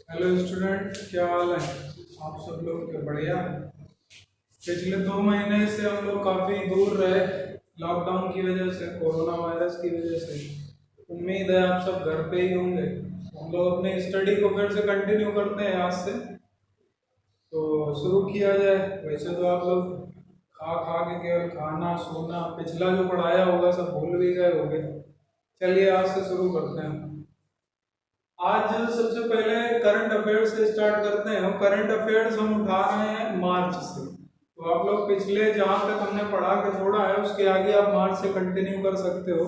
Hello student, क्या हाल है? आप सब लोग क्या बढ़िया? पिछले 2 महीने से हम लोग काफ़ी दूर रहे लॉकडाउन की वजह से, कोरोना वायरस की वजह से। उम्मीद है आप सब घर पे ही होंगे। हम लोग अपने स्टडी को फिर से कंटिन्यू करते हैं आज से। तो शुरू किया जाए। वैसे तो आप लोग खा खा के केवल खाना सोना, पिछला जो पढ़ाया होगा सब भूल भी गए होंगे। चलिए आज से शुरू करते हैं। आज सबसे पहले करंट अफेयर्स से स्टार्ट करते हैं। करंट अफेयर्स हम उठा रहे हैं मार्च से। तो आप लोग पिछले जहाँ तक हमने पढ़ा के छोड़ा है उसके आगे आप मार्च से कंटिन्यू कर सकते हो।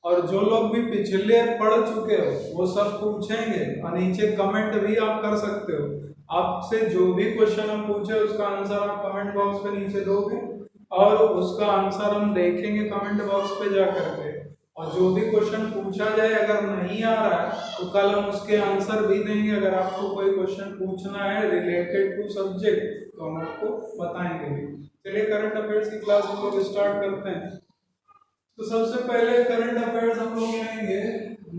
और जो लोग भी पिछले पढ़ चुके हो वो सब पूछेंगे और नीचे कमेंट भी आप कर सकते हो। आपसे जो भी क्वेश्चन हम पूछे उसका आंसर आप कमेंट बॉक्स पे नीचे दोगे और उसका आंसर हम देखेंगे कमेंट बॉक्स पे जा करके। और जो भी क्वेश्चन पूछा जाए अगर नहीं आ रहा है तो कल हम उसके आंसर भी देंगे। अगर आपको कोई क्वेश्चन पूछना है रिलेटेड टू सब्जेक्ट तो हम आपको बताएंगे भी। चलिए करंट अफेयर्स की क्लास हम लोग स्टार्ट करते हैं। तो सबसे पहले करंट अफेयर्स हम लोग लेंगे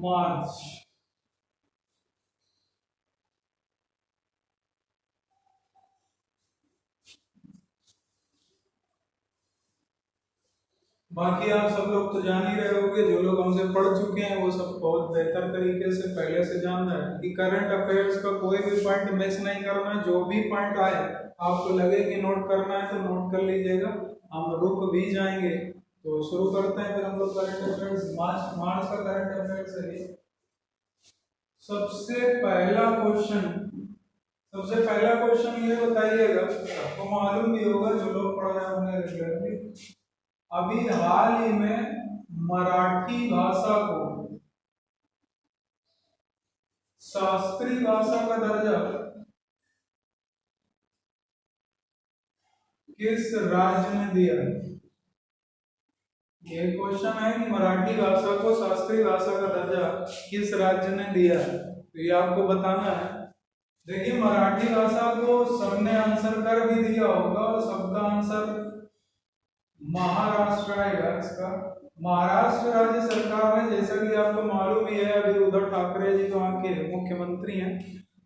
मार्च। बाकी आप सब लोग तो जान ही रहे होंगे, जो लोग हमसे पढ़ चुके हैं वो सब बहुत बेहतर तरीके से पहले से जान रहे हैं कि करंट अफेयर्स का कोई भी पॉइंट मिस नहीं करना है। जो भी पॉइंट आए आपको लगे कि नोट करना है तो नोट कर लीजिएगा। हम रुक भी जाएंगे। तो शुरू करते हैं फिर हम लोग करंट अफेयर्स। मार्च मार्च का करंट अफेयर्स है। सबसे पहला क्वेश्चन सबसे पहला क्वेश्चन ये बताइएगा, आपको मालूम भी होगा जो लोग पढ़ रहे होंगे रेगुलरली। अभी हाल ही में मराठी भाषा को शास्त्रीय भाषा का दर्जा किस राज्य ने दिया है? ये क्वेश्चन है कि मराठी भाषा को शास्त्रीय भाषा का दर्जा किस राज्य ने दिया है, तो ये आपको बताना है। देखिए मराठी भाषा को सबने आंसर कर भी दिया होगा और सबका आंसर महाराष्ट्र आएगा। इसका महाराष्ट्र राज्य सरकार ने, जैसा कि आपको मालूम ही है, अभी उद्धव ठाकरे जी तो वहाँ के मुख्यमंत्री हैं,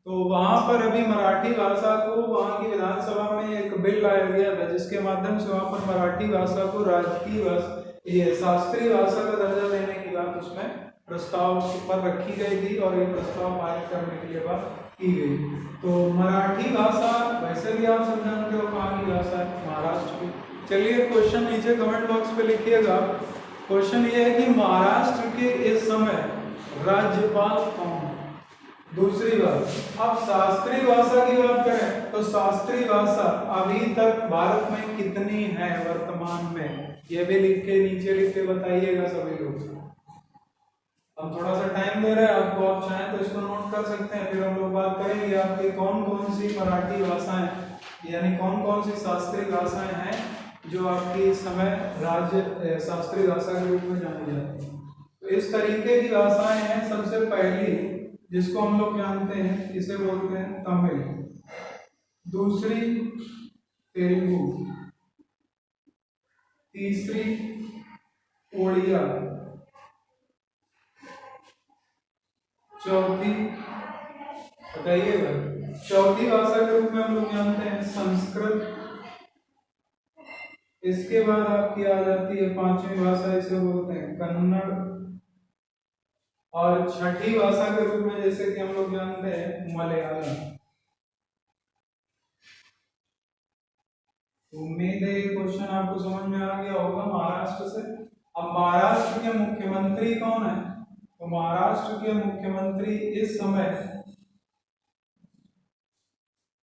तो वहां पर अभी मराठी भाषा को वहां की विधानसभा में एक बिल लाया गया था जिसके माध्यम से वहां पर मराठी भाषा को राजकीय भाषा, ये शास्त्रीय भाषा का दर्जा देने की बात उसमें प्रस्ताव पर रखी गई थी और ये प्रस्ताव पारित करने के लिए बात की गई। तो मराठी भाषा वैसे भी आप सब जानते हो कहाँ की भाषा है, महाराष्ट्र की। चलिए क्वेश्चन नीचे कमेंट बॉक्स पे लिखिएगा। क्वेश्चन ये है कि महाराष्ट्र के इस समय राज्यपाल कौन है? दूसरी बात, अब शास्त्रीय भाषा की बात करें तो शास्त्रीय भाषा अभी तक भारत में कितनी है वर्तमान में, ये भी लिख के नीचे लिख के बताइएगा सभी लोग। हम थोड़ा सा टाइम दे रहे हैं आपको, आप चाहें तो इसको नोट कर सकते हैं। फिर हम लोग बात करेंगे आपकी कौन कौन सी मराठी भाषाएं यानी कौन कौन सी शास्त्रीय भाषाएं हैं जो आपकी इस समय राज्य शास्त्रीय भाषा के रूप में जानी जाती है। तो इस तरीके की भाषाएं हैं। सबसे पहली जिसको हम लोग जानते हैं इसे बोलते हैं तमिल, दूसरी तेलुगु, तीसरी ओडिया, चौथी बताइएगा, चौथी भाषा के रूप में हम लोग जानते हैं संस्कृत। इसके बाद आपकी आ जाती है पांचवी भाषा, इसे बोलते हैं कन्नड़। और छठी भाषा के रूप में जैसे कि हम लोग जानते हैं मलयालम। उम्मीद है ये क्वेश्चन आपको समझ में आ गया होगा महाराष्ट्र से। अब महाराष्ट्र के मुख्यमंत्री कौन है? तो महाराष्ट्र के मुख्यमंत्री इस समय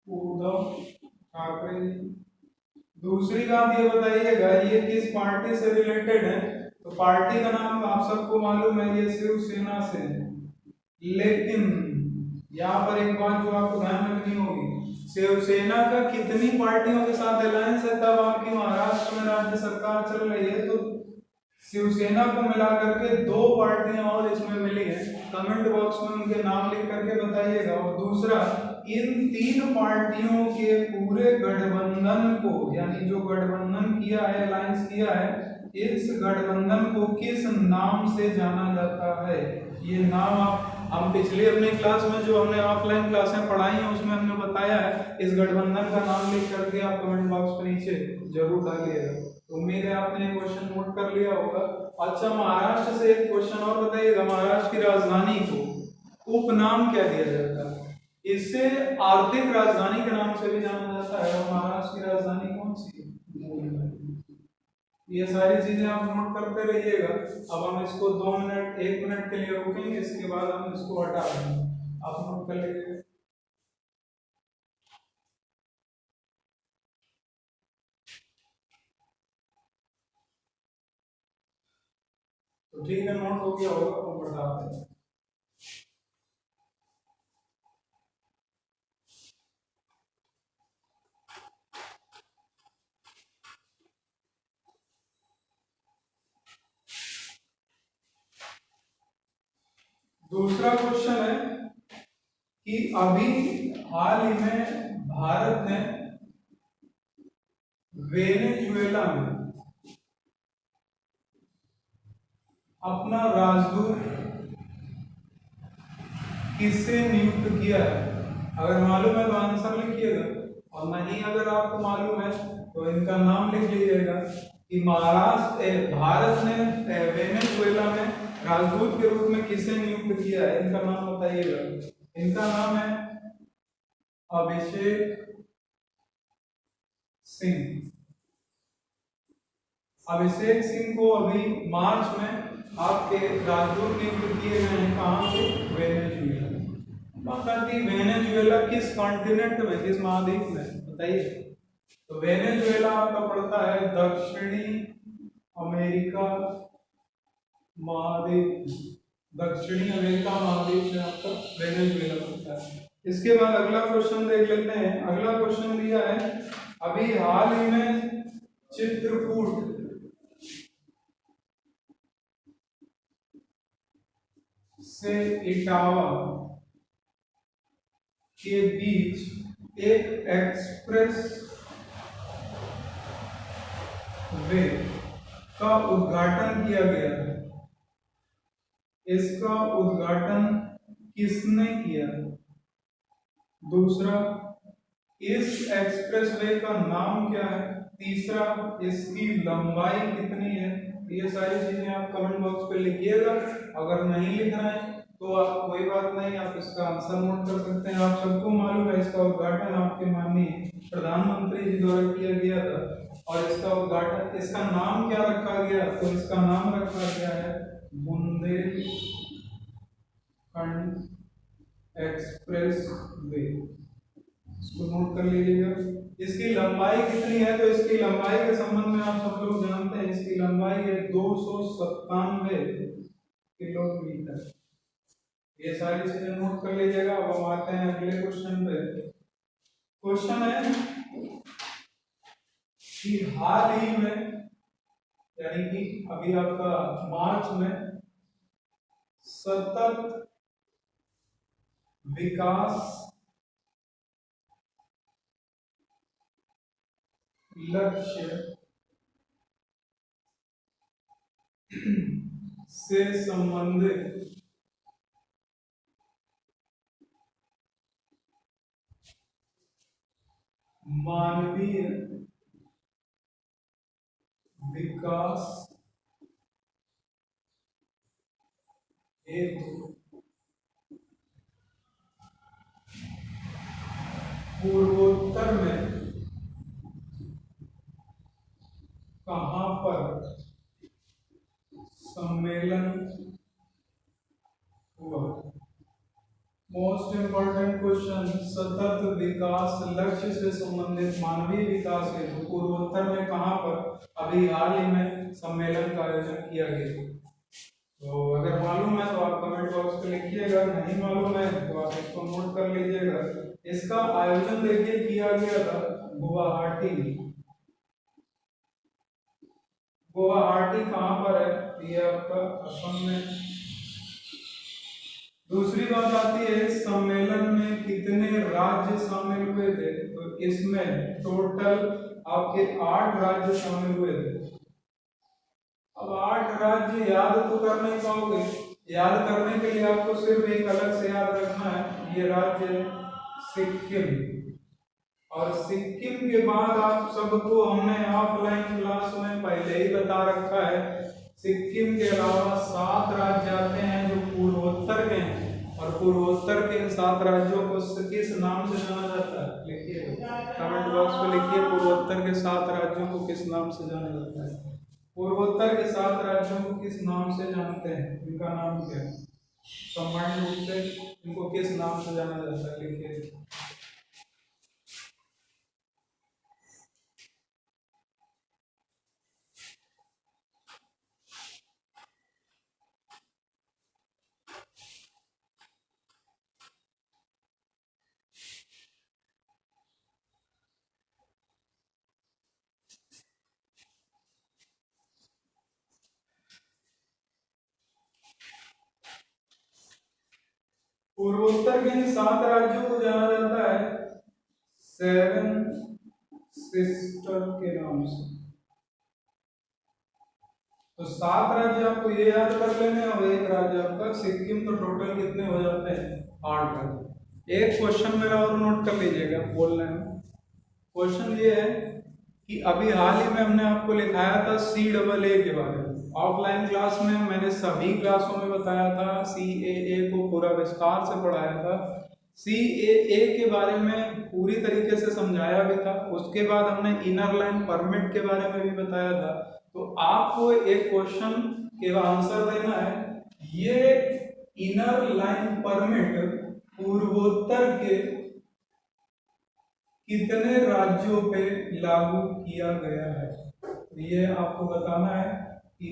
उद्धव ठाकरे। दूसरी बात ये बताइएगा ये किस पार्टी से रिलेटेड है? तो पार्टी का नाम आप सबको मालूम है, ये शिवसेना से है। लेकिन यहाँ पर एक बात जो आपको ध्यान रखनी होगी, शिवसेना का कितनी पार्टियों के साथ अलायंस है तब आपकी महाराष्ट्र में राज्य सरकार चल रही है? तो शिवसेना को मिला करके 2 पार्टियां और इसमें मिली है। कमेंट बॉक्स में उनके नाम लिख करके बताइएगा। और दूसरा, इन 3 पार्टियों के पूरे गठबंधन को, यानी जो गठबंधन किया है, अलायंस किया है, इस गठबंधन को किस नाम से जाना जाता है? ये नाम हम पिछली अपनी क्लास में जो हमने ऑफलाइन क्लासें पढ़ाई हैं उसमें हमने बताया है, इस गठबंधन का नाम लिख करके आप कमेंट बॉक्स पे नीचे जरूर डालिएगा। तो उम्मीद है आपने ये क्वेश्चन नोट कर लिया होगा। अच्छा, महाराष्ट्र से एक क्वेश्चन और बताइएगा, महाराष्ट्र की राजधानी को उपनाम क्या दिया जाता है? इसे आर्थिक राजधानी के नाम से भी जाना जाता है। और महाराष्ट्र की राजधानी कौन सी है? ये सारी चीजें आप नोट करते रहिएगा। अब हम इसको 2 मिनट 1 मिनट के लिए रोकेंगे, इसके बाद हम इसको हटा देंगे। आप नोट कर लीजिएगा। तो ठीक है, नोट हो गया होगा तो बता दें। दूसरा क्वेश्चन है कि अभी हाल ही में भारत ने वेनेजुएला में अपना राजदूत किससे नियुक्त किया है? अगर मालूम है तो आंसर लिखिएगा, और नहीं अगर आपको मालूम है तो इनका नाम लिख लीजिएगा कि भारत ने वेनेजुएला में राजदूत के रूप में किसे नियुक्त किया है, इनका नाम बताइएगा। इनका नाम है अभिषेक सिंह। अभिषेक सिंह को अभी मार्च में आपके राजदूत नियुक्त किए गए हैं। कहाँ से? वेनेजुएला। वेनेजुएला किस कॉन्टिनेंट में, किस महाद्वीप में बताइए? तो वेनेजुएला आपका पड़ता है दक्षिणी अमेरिका महाद्वीप। दक्षिणी अमेरिका महाद्वीप में आपका वेनेजुएला पड़ता है। इसके बाद अगला क्वेश्चन देख लेते हैं। अगला क्वेश्चन दिया है, अभी हाल ही में चित्रकूट से इटावा के बीच एक एक्सप्रेस वे का उद्घाटन किया गया है। इसका उद्घाटन किसने किया? दूसरा, इस एक्सप्रेसवे का नाम क्या है? तीसरा, इसकी लंबाई कितनी है? ये सारी चीजें आप कमेंट बॉक्स पे लिखिएगा। अगर नहीं लिख रहे हैं तो आप कोई बात नहीं, आप इसका आंसर नोट कर सकते हैं। आप सबको मालूम है इसका उद्घाटन आपके माननीय प्रधानमंत्री जी द्वारा किया गया था। और इसका उद्घाटन, इसका नाम क्या रखा गया? तो इसका नाम रखा गया है बुंदेलखंड एक्सप्रेस वे। इसको नोट कर लीजिएगा। इसकी लंबाई कितनी है? तो इसकी लंबाई के संबंध में आप सब लोग जानते हैं, इसकी लंबाई है 297 किलोमीटर। ये सारी चीजें नोट कर लीजिएगा। अब हम आते हैं अगले क्वेश्चन पे। क्वेश्चन है कि हाल ही में, यानी कि अभी आपका मार्च में सतत विकास लक्ष्य से संबंधित मानवीय विकास हेतु पूर्वोत्तर में कहां पर सम्मेलन हुआ? मोस्ट इंपॉर्टेंट क्वेश्चन, सतत विकास लक्ष्य से संबंधित मानवीय विकास हेतु पूर्वोत्तर में कहां पर अभी हाल ही में सम्मेलन का आयोजन किया गया? तो अगर मालूम है तो आप कमेंट बॉक्स पे लिखिएगा, नहीं मालूम है तो आप इसको नोट कर लीजिएगा। इसका आयोजन देखिए किया गया था गुवाहाटी में। गुवाहाटी कहां पर है? ये आपका असम में। दूसरी बात आती है, सम्मेलन में कितने राज्य शामिल हुए थे? तो इसमें टोटल आपके 8 राज्य शामिल हुए थे। अब 8 राज्य याद तो कर नहीं पाओगे, याद करने के लिए आपको सिर्फ एक अलग से याद रखना है, ये राज्य है सिक्किम। और सिक्किम के बाद आप सबको हमने ऑफलाइन क्लास में पहले ही बता रखा है, सिक्किम के अलावा 7 राज्य आते हैं जो पूर्वोत्तर के हैं, और पूर्वोत्तर के इन 7 राज्यों को किस नाम से जाना जाता है? लिखिए कमेंट बॉक्स में, लिखिए पूर्वोत्तर के 7 राज्यों को किस नाम से जाना जाता है? पूर्वोत्तर के 7 राज्यों को किस नाम से जानते हैं? इनका नाम क्या है? कंबाइंड रूप से इनको किस नाम से जाना जाता है? लिखिए। पूर्वोत्तर के इन 7 राज्यों को जाना जाता है 7 सिस्टर के नाम से। तो 7 राज्य आपको ये याद कर लेने, और एक राज्य आपका सिक्किम, तो टोटल कितने हो जाते हैं? 8 राज्य। एक क्वेश्चन मेरा और नोट कर लीजिएगा बोलने में। क्वेश्चन ये है कि अभी हाल ही में हमने आपको लिखाया था CAA के बारे में। ऑफलाइन क्लास में मैंने सभी क्लासों में बताया था, CAA को पूरा विस्तार से पढ़ाया था, CAA के बारे में पूरी तरीके से समझाया भी था। उसके बाद हमने इनर लाइन परमिट के बारे में भी बताया था। तो आपको एक क्वेश्चन के आंसर देना है, ये इनर लाइन परमिट पूर्वोत्तर के कितने राज्यों पे लागू किया गया है? तो ये आपको बताना है कि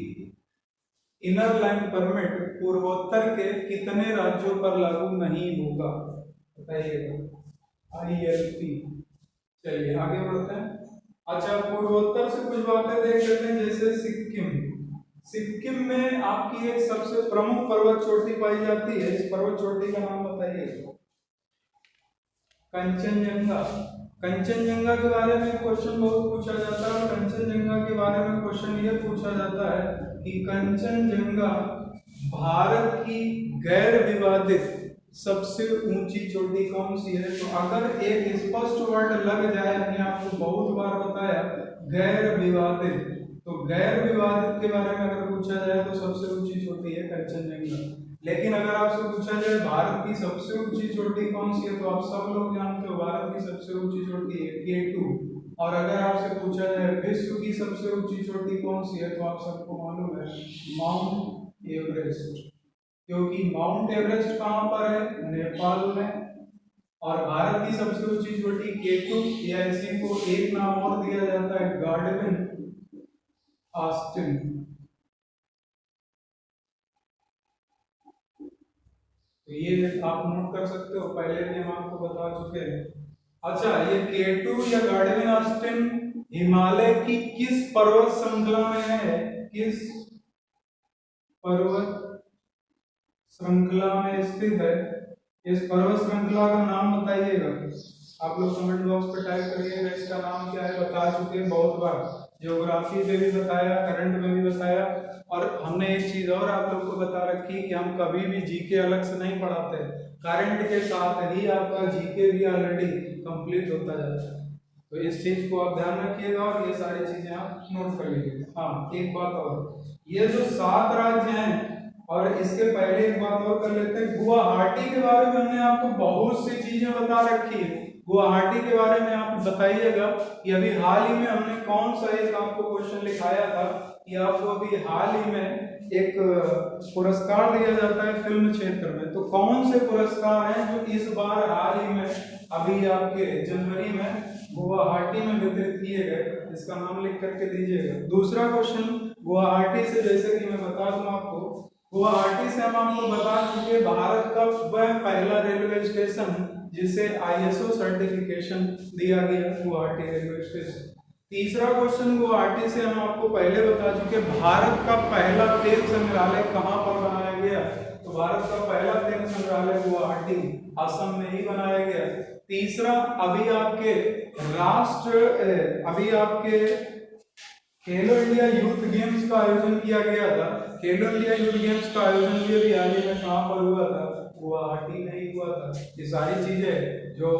इनर लाइन परमिट पूर्वोत्तर के कितने राज्यों पर लागू नहीं होगा, बताइएगा। ILP। चलिए आगे बढ़ते हैं। अच्छा, पूर्वोत्तर से कुछ बातें देख लेते हैं, जैसे सिक्किम। सिक्किम में आपकी एक सबसे प्रमुख पर्वत चोटी पाई जाती है, इस पर्वत चोटी का नाम बताइए। कंचनजंगा। कंचनजंगा के बारे में क्वेश्चन बहुत पूछा जाता है। कंचनजंगा के बारे में क्वेश्चन ये पूछा जाता है कि कंचनजंगा भारत की गैर विवादित सबसे ऊंची चोटी कौन सी है? तो अगर एक स्पष्ट वर्ड लग जाए, हमने आपको बहुत बार बताया गैर विवादित, तो गैर विवादित के बारे में अगर पूछा जाए तो सबसे ऊंची चोटी है कंचनजंगा। लेकिन अगर आपसे पूछा जाए भारत की सबसे ऊंची चोटी कौन सी है, तो आप सब लोग जानते हो भारत की सबसे ऊंची चोटी है K2। और अगर आपसे पूछा जाए विश्व की सबसे ऊंची चोटी कौन सी है, तो आप सबको मालूम है माउंट एवरेस्ट। क्योंकि माउंट एवरेस्ट कहाँ पर है? नेपाल में। और भारत की सबसे ऊंची चोटी K2, या इसी को एक नाम और दिया जाता है गार्डविन ऑस्टिन। तो ये आप नोट कर सकते हो, पहले भी हम आपको बता चुके हैं। अच्छा, ये K2 या गार्डविन ऑस्टिन हिमालय की किस पर्वत श्रृंखला में है? किस पर्वत श्रृंखला में स्थित है? इस पर्वत श्रृंखला का नाम बताइएगा। आप लोग कमेंट बॉक्स पे टाइप करिएगा इसका नाम क्या है। बता चुके हैं बहुत बार, ज्योग्राफी में भी बताया, करंट में भी बताया। और हमने एक चीज और आप लोग को बता रखी कि हम कभी भी जीके अलग से नहीं पढ़ाते, करंट के साथ ही आपका जीके भी ऑलरेडी कंप्लीट होता जाता है। तो इस चीज को आप ध्यान रखिएगा और ये सारी चीजें आप नोट कर लीजिएगा। हाँ, एक बात और, ये जो 7 राज्य हैं, और इसके पहले एक बात और कर लेते हैं, गुवाहाटी के बारे में हमने आपको बहुत सी चीजें बता रखी है। गुवाहाटी के बारे में आप बताइएगा कि अभी हाल ही में हमने कौन सा एक आपको क्वेश्चन लिखाया था कि आपको अभी हाल ही में एक पुरस्कार दिया जाता है फिल्म क्षेत्र में। तो कौन से पुरस्कार हैं जो इस बार हाल ही में अभी आपके जनवरी में गुवाहाटी में वितरित किए गए, इसका नाम लिख करके दीजिएगा। दूसरा क्वेश्चन गुवाहाटी से, जैसे कि मैं बता दूं आपको, गुवाहाटी से हम आपको बता चुके भारत का वह पहला रेलवे स्टेशन जिसे ISO सर्टिफिकेशन दिया गया, गुवाहाटी रेलवे स्टेशन। तीसरा क्वेश्चन गुवाहाटी से हम आपको पहले बता चुके भारत का पहला तेल संग्रहालय कहाँ पर बनाया गया? तो भारत का पहला तेल संग्रहालय गुवाहाटी, असम में ही बनाया गया। तीसरा, अभी आपके खेलो इंडिया यूथ गेम्स का आयोजन किया गया था। खेलो इंडिया यूथ गेम्स का आयोजन भी अभी हाल ही में कहाँ पर हुआ था, गुवाहाटी में ही हुआ था। ये सारी चीजें जो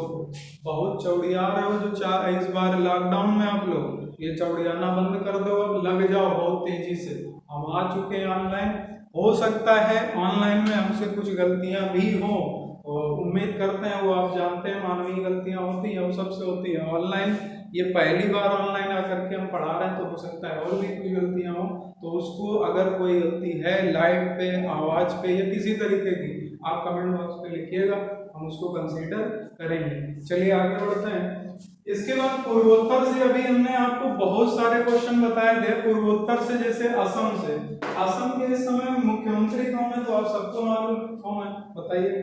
बहुत चौड़िया रहे हो, जो चार इस बार लॉकडाउन में आप लोग ये चौड़ियाना बंद कर दो, अब लग जाओ बहुत तेजी से। हम आ चुके हैं ऑनलाइन। हो सकता है ऑनलाइन में हमसे कुछ गलतियां भी हों, और उम्मीद करते हैं, वो आप जानते हैं मानवीय गलतियां होती हैं, वो सबसे होती है। ऑनलाइन ये पहली बार ऑनलाइन आकर के हम पढ़ा रहे हैं, तो हो सकता है और भी कुछ गलतियां हो, तो उसको अगर कोई गलती है लाइट पे, आवाज पे या किसी तरीके की, आप कमेंट बॉक्स पे लिखिएगा, हम उसको कंसीडर करेंगे। चलिए आगे बढ़ते हैं। इसके बाद पूर्वोत्तर से अभी हमने आपको बहुत सारे क्वेश्चन बताए थे। पूर्वोत्तर से जैसे असम से, असम के इस समय मुख्यमंत्री कौन है, तो आप सबको मालूम कौन है, बताइए।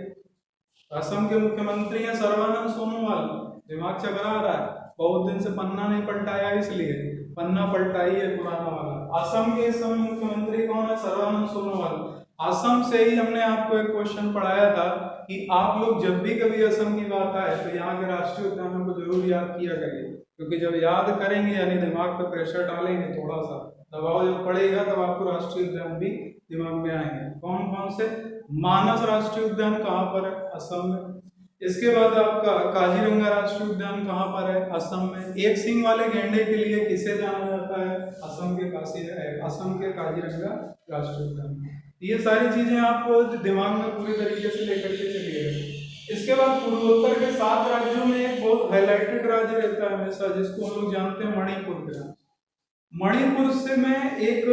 असम के मुख्यमंत्री हैं सर्बानंद सोनोवाल। दिमाग चकरा रहा है, बहुत दिन से पन्ना नहीं पलटाया, इसलिए पन्ना पलटाइए पुराना वाला। असम के इस समय मुख्यमंत्री कौन है, सर्बानंद सोनोवाल। असम से ही हमने आपको एक क्वेश्चन पढ़ाया था कि आप लोग जब भी कभी असम की बात आए तो यहाँ के राष्ट्रीय उद्यानों को जरूर याद किया करिए, क्योंकि जब याद करेंगे यानी दिमाग पर प्रेशर डालेंगे, थोड़ा सा दबाव जब पड़ेगा, तब आपको राष्ट्रीय उद्यान भी दिमाग में आएंगे। कौन कौन से? मानस राष्ट्रीय उद्यान कहाँ पर है, असम में। इसके बाद आपका काजीरंगा राष्ट्रीय उद्यान कहाँ पर है, असम में। एक सींग वाले गैंडे के लिए किसे जाना जाता है, असम के काजीरंगा राष्ट्रीय उद्यान। ये सारी चीजें आपको दिमाग में पूरी तरीके से लेकर के चलिएगा। इसके बाद पूर्वोत्तर के 7 राज्यों में एक बहुत हाईलाइटेड राज्य रहता है हमेशा, जिसको हम लोग जानते हैं मणिपुर। मणिपुर से मैं एक,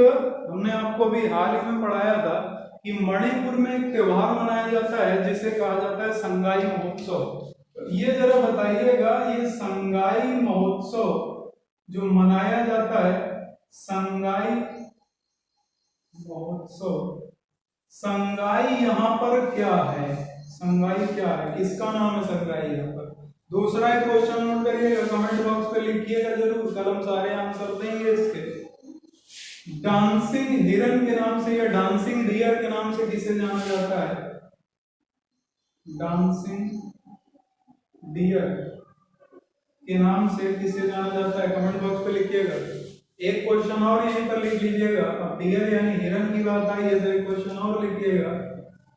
हमने आपको अभी हाल ही में पढ़ाया था कि मणिपुर में एक त्योहार मनाया जाता है जिसे कहा जाता है संगाई महोत्सव। ये जरा बताइएगा, ये संगाई महोत्सव जो मनाया जाता है, संगाई महोत्सव, संगाई यहाँ पर क्या है, संगाई क्या है, किसका नाम है संगाई यहाँ पर? दूसरा एक क्वेश्चन नोट करिएगा, कमेंट बॉक्स पे लिखिएगा जरूर, कल हम सारे आंसर देंगे इसके। डांसिंग हिरन के नाम से या डांसिंग डियर के नाम से किसे जाना जाता है, डांसिंग डियर के नाम से किसे जाना जाता है, कमेंट बॉक्स पे लिखिएगा। एक क्वेश्चन और यहीं पर लिख लीजिएगा, अब डियर यानी हिरन की बात आई है तो एक क्वेश्चन और लिखिएगा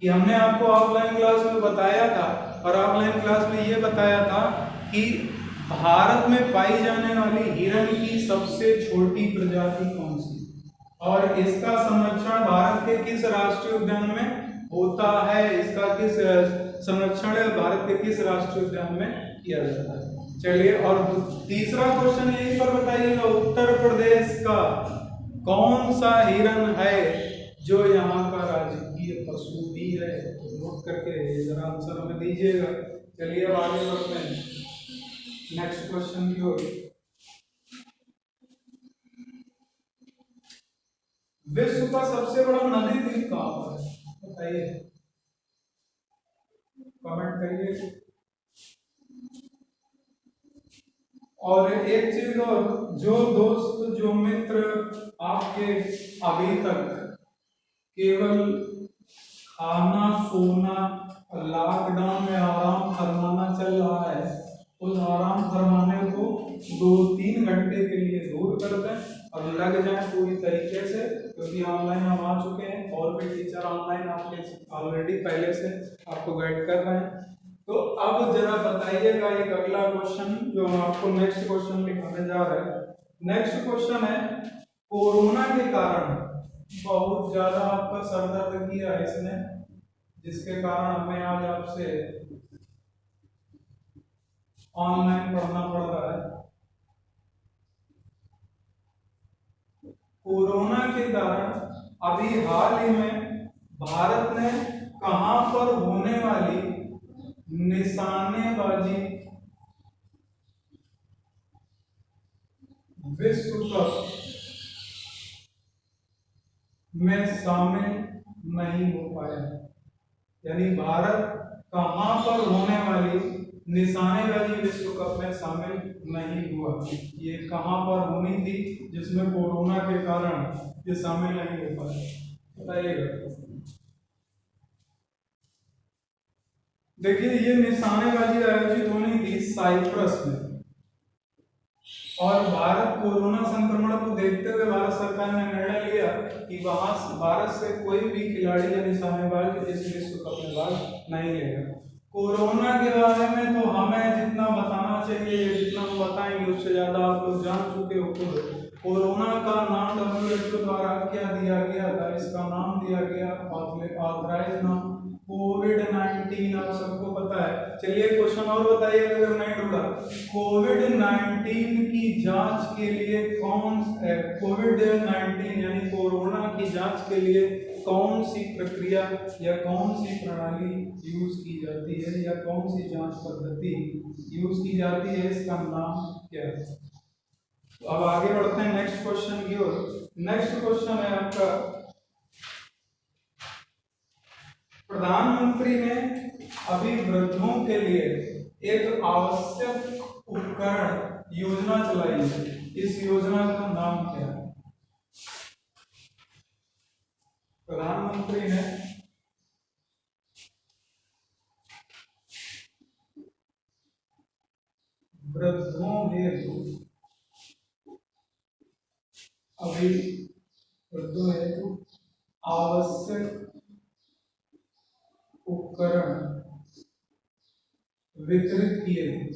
कि हमने आपको ऑफलाइन क्लास में बताया था, और ऑफलाइन क्लास में ये बताया था कि भारत में पाई जाने वाली हिरन की सबसे छोटी प्रजाति कौन सी, और इसका संरक्षण भारत के किस राष्ट्रीय उद्यान में होता है, इसका किस संरक्षण भारत के किस राष्ट्रीय उद्यान में किया जाता है। चलिए, और तीसरा क्वेश्चन यहीं पर बताइएगा, उत्तर प्रदेश का कौन सा हिरन है जो यहाँ का राजकीय पशु भी है, तो नोट करके जरा आंसर हमें दीजिएगा। चलिए अब आगे बढ़ते हैं नेक्स्ट क्वेश्चन की ओर। विश्व का सबसे बड़ा नदी द्वीप कहाँ पर है, बताइए, कमेंट करिए। और एक चीज और, जो दोस्त जो मित्र आपके अभी तक केवल खाना सोना लॉकडाउन में आराम फरमाना चल रहा है, उस आराम फरमाने को 2-3 घंटे के लिए दूर कर दें और लग जाए पूरी तरीके से, क्योंकि ऑनलाइन हम आ चुके हैं और भी टीचर ऑनलाइन आपके ऑलरेडी पहले से आपको गाइड कर रहे हैं। तो अब जरा बताइएगा एक अगला क्वेश्चन जो हम आपको नेक्स्ट क्वेश्चन लिखाने जा रहे हैं। नेक्स्ट क्वेश्चन है, कोरोना के कारण बहुत ज्यादा आपका सर दर्द किया है इसने, जिसके कारण हमें आज आपसे ऑनलाइन पढ़ना पड़ रहा है। कोरोना के कारण अभी हाल ही में भारत ने कहां पर होने वाली निशानेबाजी विश्व कप में शामिल नहीं हो पाया, यानी भारत कहां पर होने वाली निशानेबाजी विश्व कप में शामिल नहीं हुआ। ये कहां पर होनी थी जिसमें कोरोना के कारण ये शामिल नहीं हो पाया, बताइएगा। देखिए, ये निशानेबाजी आयोजित होनी थी साइप्रस में, और भारत कोरोना संक्रमण को देखते हुए भारत सरकार ने निर्णय लिया कि वहां भारत से कोई भी खिलाड़ी या निशानेबाज इस विश्व कप में भाग नहीं लेगा। कोरोना के बारे में तो हमें जितना बताना चाहिए, जितना हम बताएंगे उससे ज्यादा आप लोग जान चुके हो। कोरोना का नाम WHO द्वारा क्या दिया गया था? इसका नाम दिया गया ऑथराइज नाम कोविड-19। आप सबको पता है। चलिए क्वेश्चन और बताइए अगर नहीं ढूंढा। कोविड-19 की जांच के लिए कोविड-19 यानी कोरोना की जांच के लिए कौन सी प्रक्रिया या कौन सी प्रणाली यूज की जाती है या कौन सी जांच पद्धति यूज की जाती है? इसका नाम क्या है? तो अब आगे बढ़ते हैं नेक्स्ट क्वेश्चन की ओर। नेक्स्ट क्वेश्चन है आपका, प्रधानमंत्री ने अभी वृद्धों के लिए एक आवश्यक उपकरण योजना चलाई है। इस योजना का नाम क्या है? प्रधानमंत्री ने वृद्धों हेतु अभी वृद्धों हेतु आवश्यक उपकरण वितरित किए थे।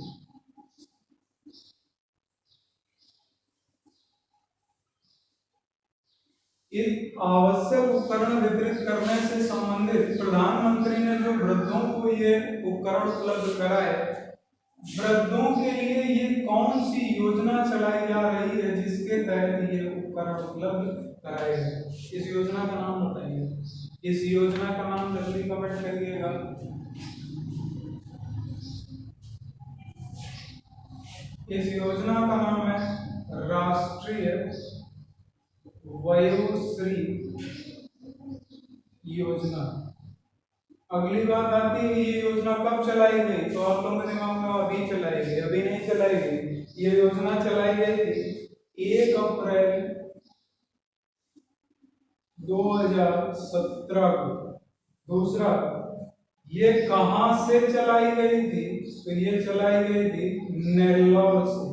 इस आवश्यक उपकरण वितरित करने से संबंधित प्रधानमंत्री ने जो वृद्धों को ये उपकरण उपलब्ध कराए, वृद्धों के लिए ये कौन सी योजना चलाई जा रही है जिसके तहत ये उपकरण उपलब्ध कराए गए? इस योजना का नाम बताइए। इस योजना का नाम जल्दी कमेंट करिएगा। इस योजना का नाम है राष्ट्रीय वयोश्री योजना। अगली बात आती है ये योजना कब चलाई गई? तो आप लोगों के दिमाग में अभी चलाई गई, अभी नहीं चलाई गई। ये योजना चलाई गई थी 1 अप्रैल 2017 को। दूसरा, ये कहां से चलाई गई थी? तो ये चलाई गई थी नेल्लौर से।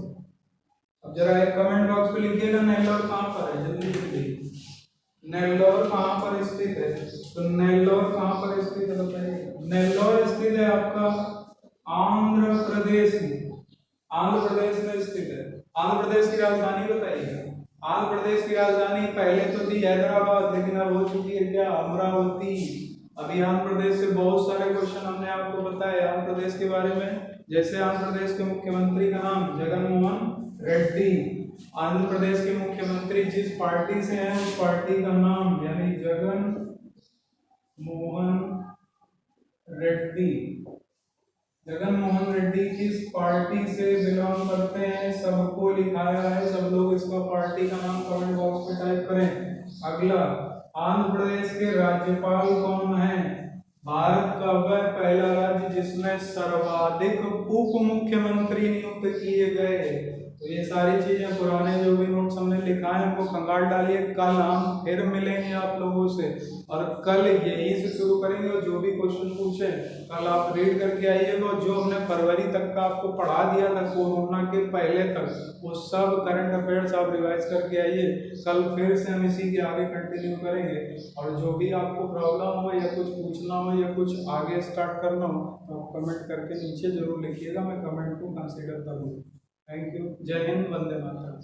अब जरा एक कमेंट बॉक्स पे लिखिएगा नेल्लौर कहां पर है, जल्दी जल्दी। नेल्लौर कहां पर स्थित है? तो नेल्लौर कहां पर स्थित है बताइए। नेल्लौर स्थित है आपका आंध्र प्रदेश में। आंध्र प्रदेश में स्थित है। आंध्र प्रदेश की राजधानी बताइएगा। आंध्र प्रदेश की राजधानी पहले तो थी हैदराबाद, लेकिन अब हो चुकी है क्या? अमरावती। अभी आंध्र प्रदेश से बहुत सारे क्वेश्चन हमने आपको बताए आंध्र प्रदेश के बारे में। जैसे आंध्र प्रदेश के मुख्यमंत्री का नाम जगनमोहन रेड्डी। आंध्र प्रदेश के मुख्यमंत्री जिस पार्टी से हैं उस पार्टी का नाम यानी जगन मोहन रेड्डी। जगन मोहन रेड्डी किस पार्टी से बिलोंग करते हैं सबको लिखाया है। सब लोग इसका पार्टी का नाम कमेंट बॉक्स में टाइप करें। अगला, आंध्र प्रदेश के राज्यपाल कौन है? भारत का वह पहला राज्य जिसमें सर्वाधिक उप मुख्यमंत्री नियुक्त किए गए। तो ये सारी चीजें पुराने जो भी नोट्स हमने लिखा है उनको खंगाल डालिए। कल हम फिर मिलेंगे आप लोगों से और कल यहीं से शुरू करेंगे। और जो भी क्वेश्चन पूछे कल आप रीड करके आइएगा। जो हमने फरवरी तक का आपको पढ़ा दिया था कोरोना के पहले तक, वो सब करंट अफेयर्स आप रिवाइज करके आइए। कल फिर से हम इसी के आगे कंटिन्यू करेंगे। और जो भी आपको प्रॉब्लम हो या कुछ पूछना हो या कुछ आगे स्टार्ट करना हो तो आप कमेंट करके नीचे जरूर लिखिएगा, मैं कमेंट को कंसिडर करूँगा। Thank you. जय हिंद, वंदे मातरम।